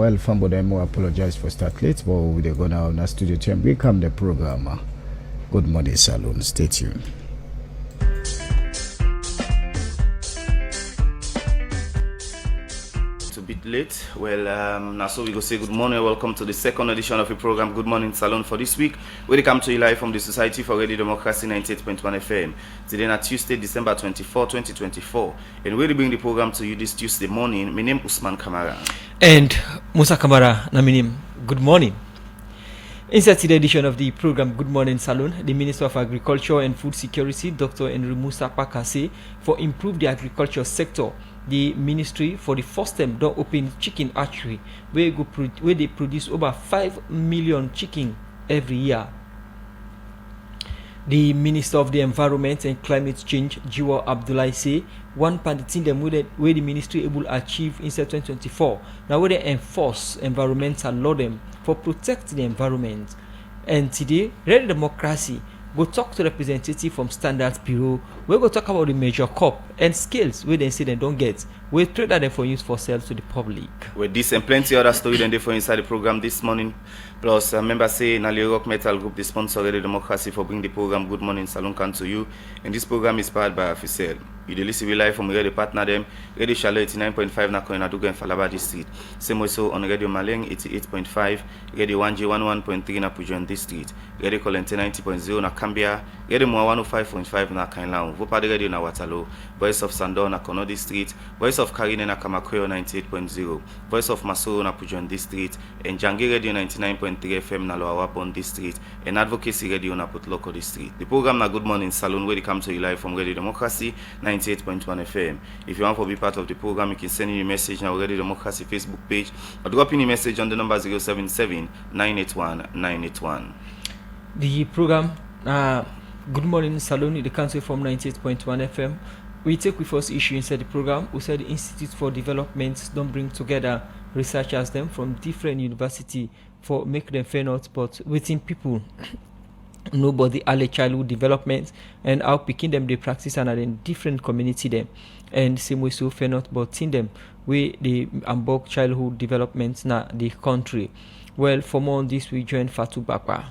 well, Fambodemo apologize for start late, but we're going to go now studio to and become the program. Good morning, Salon. Stay tuned. A bit late. Well, now so we go say good morning. Welcome to the second edition of the program Good Morning Salon for this week. We come to you live from the Society for Radio Democracy 98.1 FM. Today na Tuesday, December 24, 2024. And we'll bring the program to you this Tuesday morning. My name is Usman Kamara. And Musa Kamara, na my name. Good morning. Inside today's edition of the program Good Morning Salon, the Minister of Agriculture and Food Security, Dr. Enri Musa Pakase, for improve the agriculture sector. The ministry for the first time don't open chicken hatchery where they produce over 5 million chicken every year. The Minister of the Environment and Climate Change, Jiwa Abdullahi, say one part of the thing where the ministry able to achieve in 2024 now where they enforce environmental law them for protect the environment. And today, Radio Democracy go talk to representative from Standards Bureau. We go talk about the major crop and skills where they say they don't get. We trade that for use for sale to the public. With this and plenty other story than they for inside the program this morning. Plus, members say Nali Rock Metal Group, the sponsor of the Democracy, for bringing the program Good Morning Salon can to you. And this program is powered by Official. You listen live from Radio Partner them, Radio Charlotte 89.5 na Koina Duga and Falabadi Street. Same also on Radio Maleng 88.5, Radio 1G 11.3 na Pujon District, Radio Colente 90.0 na Cambia, Radio Mwa 105.5 na Kainlau, Vopa de Radio na Waterloo, Voice of Sandon na Konodi Street, Voice of Karine na Kamakoyo 98.0, Voice of Masoro na Pujon District, and Jangi Radio 99.3 FM na Loa Wapon District, and Advocacy Radio na Putloko District. The program na Good Morning Salon where they come to you live from Radio Democracy 98.1 FM. If you want to be part of the program, you can send in a message on our Radio Democracy Facebook page or drop in a message on the number 077-981-981. The program Good Morning Salon, the council from 98.1 FM. We take with us issue inside the program. We said the Institute for Development don't bring together researchers them from different university for make them fair out, but within people nobody early childhood development and how picking them they practice and in different community them and same way so fair not but in them we the Ambok childhood development na the country. Well, for more on this we join Fatu Bakwa.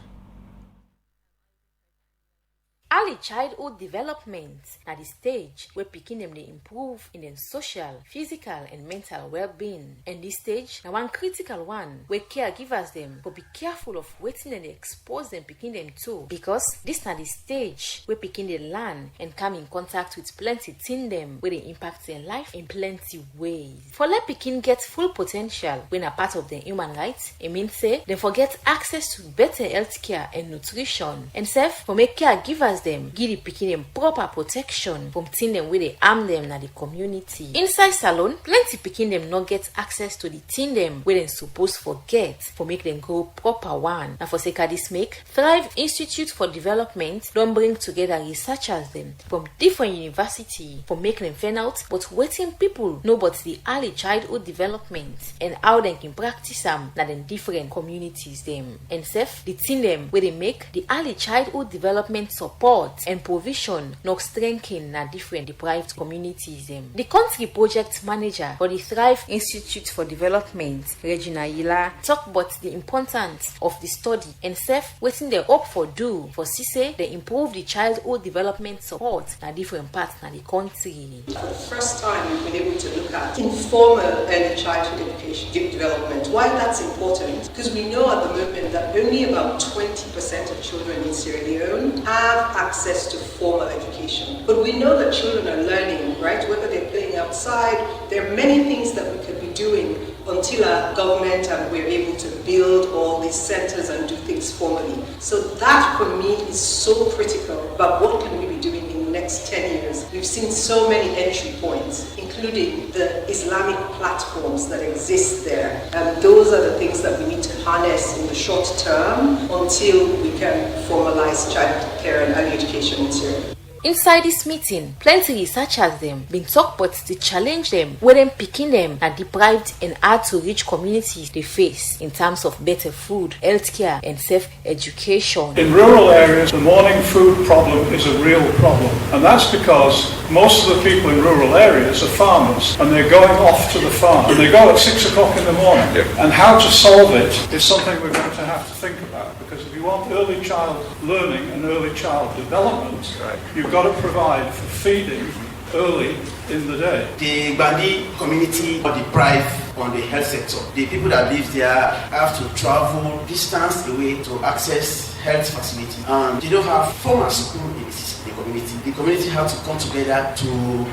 Early childhood development at the stage where picking them they improve in their social, physical, and mental well-being. And this stage, now one critical one where caregivers them but be careful of waiting and expose them picking them to, because this na the stage where picking they learn and come in contact with plenty teen them where they impact their life in plenty ways. For let picking get full potential when a part of their human rights, it means say they forget access to better health care and nutrition, and self for make caregivers them give the picking them proper protection from teen them where they harm them na the community. Inside salon, plenty picking them not get access to the teen them where they supposed forget for make them grow proper one. Now for sake of this make, Thrive Institute for Development don't bring together researchers them from different university for make them find out but waiting people know about the early childhood development and how they can practice them na them different communities them. And self the teen them where they make the early childhood development support and provision not strengthen na different deprived communities them. The country project manager for the Thrive Institute for Development, Regina Yila, talk about the importance of the study and self waiting they hope for do for say they improve the childhood development support na different parts na the country. For the first time we've been able to look at informal early childhood education development. Why that's important? Because we know at the moment that only about 20% of children in Sierra Leone have access to formal education. But we know that children are learning, right? Whether they're playing outside, there are many things that we could be doing until our government and we're able to build all these centers and do things formally. So that for me is so critical about what can we be doing in the next 10 years. We've seen so many entry points, including the Islamic platforms that exist there. And those are the things that we need to harness in the short term until we can formalize child care and early education in Syria. Inside this meeting, plenty researchers them been talk but to challenge them where them picking them are deprived and hard to reach communities they face in terms of better food, healthcare and safe education. In rural areas, the morning food problem is a real problem, and that's because most of the people in rural areas are farmers and they're going off to the farm and they go at 6 o'clock in the morning. And how to solve it is something we're going to have to think about, because if you want early child learning and early child development, you've got to provide for feeding early in the day. The Bandi community are deprived on the health sector. The people that live there have to travel distance away to access health facility, and they don't have formal school in the community. The community have to come together to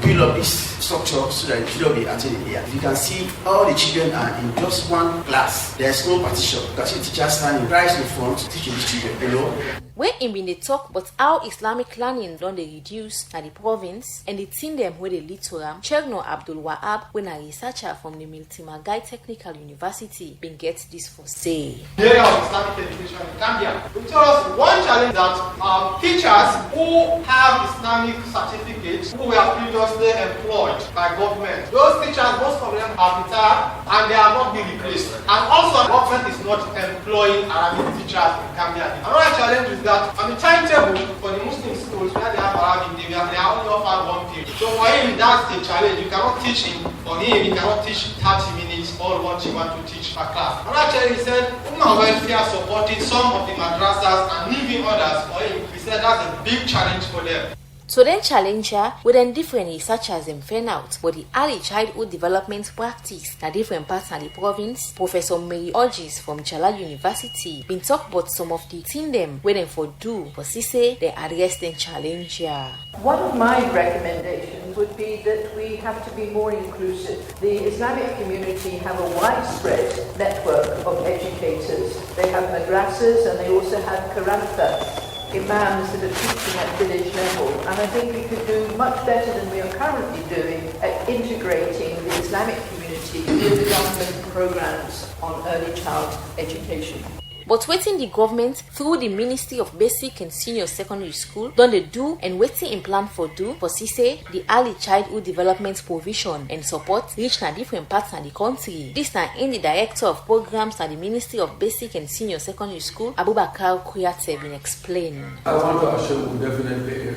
build up this structure so that the children will be attending here. You can see all the children are in just one class. There's no partition. You can see teachers standing right in front teaching the children, you know. When in been they talk but how Islamic learning done they reduce na the province and the thing them where they lead to them, Cherno Abdul Wahab, when a researcher from the Miltimagai Technical University been get this for say. The area of Islamic education in Gambia, we told us one challenge that teachers who have Islamic certificates who were previously employed by government, those teachers, most of them are retired and they are not being replaced. And also, government is not employing Arabic teachers in Gambia. Another challenge is that on the timetable for the Muslim schools where they have Arabic, they are only offered one period. So for him, that's the challenge. You cannot teach him. For him, he cannot teach 30 minutes all what you want to teach per class. Another challenge, he said, Human welfare supported some of the madrasas and leaving others. For him, he said that's a big challenge for them. So then challenger with then different researchers them find out but the early childhood development practice na different parts of the province. Professor Mary Orgis from Chala University been talk about some of the thing them where them for do but she say they address the challenger. One of my recommendations would be that we have to be more inclusive. The Islamic community have a widespread network of educators. They have madrasas and they also have Karantha imams that are teaching at village level, and I think we could do much better than we are currently doing at integrating the Islamic community with the government programs on early child education. But waiting the government through the Ministry of Basic and Senior Secondary School done the do and waiting in plan for do for say the early childhood development provision and support reach na different parts of the country. This na in the director of programs at the Ministry of Basic and Senior Secondary School, Abubakar Kuyate, been explained. I want to assure we definitely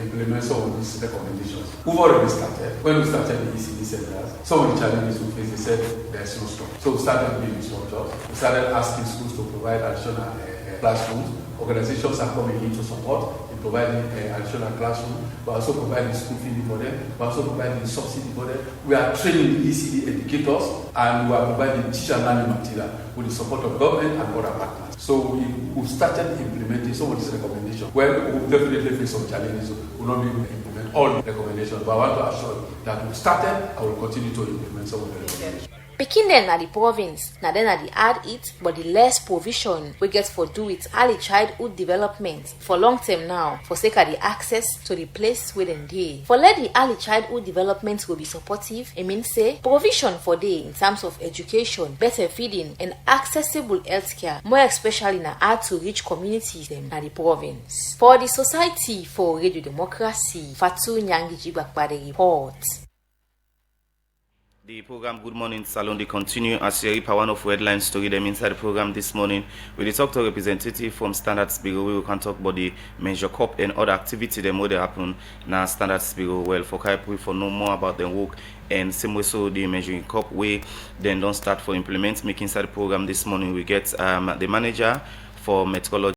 implement some of these recommendations. We've already started. When we started the ECD centers, some of the challenges we faced, they said there's no structure. So we started building structures. We started asking schools to provide additional classrooms. Organizations are coming in to support in providing additional classrooms, but also providing school feeding for them, but also providing subsidy for them. We are training the ECD educators and we are providing teacher learning material with the support of government and other partners. So we've started implementing some of these recommendations. Well, we'll definitely face some challenges. We'll not be able to implement all the recommendations, but I want to assure you that we've started and will continue to implement some of the recommendations. Picking them na the province, na then na the add it, but the less provision we get for do with early childhood development for long term now, for sake of the access to the place where them dey. For let the early childhood development will be supportive, it means say provision for day in terms of education, better feeding, and accessible healthcare, more especially na hard to reach communities them na the province. For the Society for Radio Democracy, Fatu Nyangi Jigbakpade report. The program Good Morning Salon they continue as you reap one of headlines story them inside the program this morning. We talk to a representative from Standards Bureau where we can talk about the Measure Cup and other activity them where they happen now Standards Bureau. Well, for Kaipu for know more about the work and same way so the Measuring Cup way then don't start for implement making inside the program this morning. We get the manager for meteorology